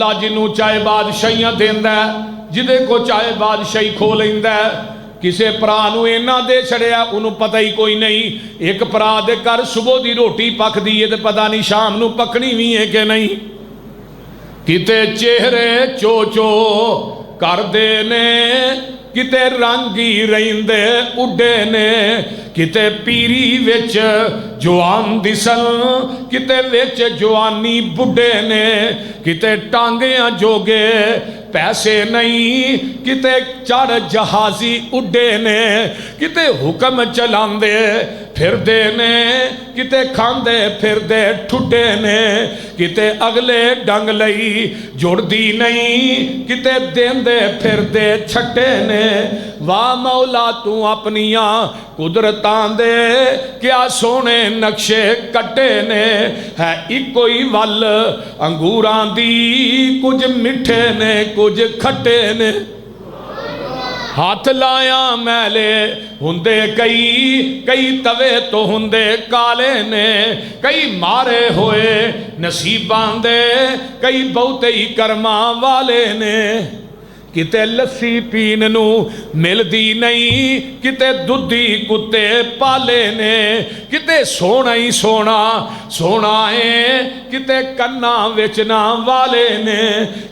अल्लाह जिन्हों चाहे बादशाहियां देंदा है, जिदे को चाहे बादशाही खो लेंदा है। किसे भरा नूं इन्ना दे छड़िया उन्होंने पता ही कोई नहीं। एक भरा दे घर सुबह की रोटी पकदी है तो पता नहीं शाम नूं पकनी भी है कि नहीं। किते चेहरे चो चो करदे ने, किते रंगी रहिंदे उड्डे ने, किते पीरी विच जवान दिसन, किते विच जवानी बुढ़े ने, किते टांगियां जोगे पैसे नहीं, किते चढ़ जहाजी उड्डे ने, किते हुक्म चलांदे फिरदे ने, किते खांदे फिरदे ठुड्डे ने, किते अगले डंग लई जुड़दी नहीं, किते देंदे फिरदे छट्टे ने। वाह मौला तू अपनियां कुदरतां दे क्या सोने नक्शे कट्टे ने। है इको ही वल अंगूरां दी, कुछ मिठे ने कुछ खट्टे ने। हाथ लाया मैले हुंदे कई, कई तवे तो हुंदे काले ने, कई मारे होए नसीबां दे, कई बहुते ही कर्मां वाले ने। किते लस्सी पीन नू मिलदी नहीं, किते दुधी कुत्ते पाले ने, किते सोना ही सोना सोना है, किते कन्ना विच ना वाले ने,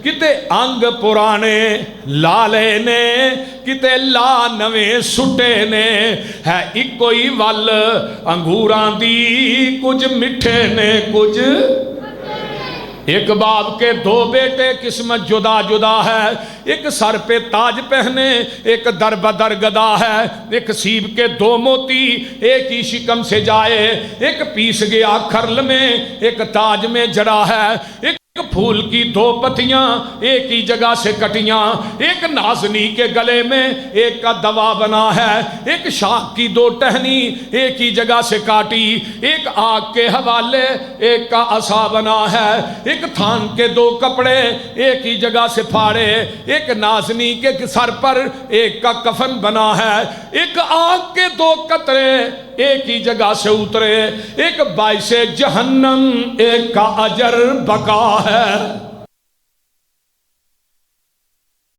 किते अंग पुराने लाले ने, किते ला नवें सुटे ने। है इको ही वल अंगूरां दी, कुछ मिठे ने कुछ। एक बाप के दो बेटे किस्मत जुदा जुदा है, एक सर पे ताज पहने एक दर बदर गदा है। एक सीब के दो मोती एक ही शिकम से जाए, एक पीस गया खरल में एक ताज में जड़ा है। एक फूल की दो पत्तियां एक ही जगह से कटियां, एक नाजनी के गले में एक का दवा बना है। एक शाख की दो टहनी एक ही जगह से काटी, एक आग के हवाले एक का असा बना है। एक थान के दो कपड़े एक ही जगह से फाड़े, एक नाजनी के सर पर एक का कफन बना है। एक आग के दो कतरे एक ही जगह से उतरे, एक बाइसे जहन्नम एक का अजर बका है।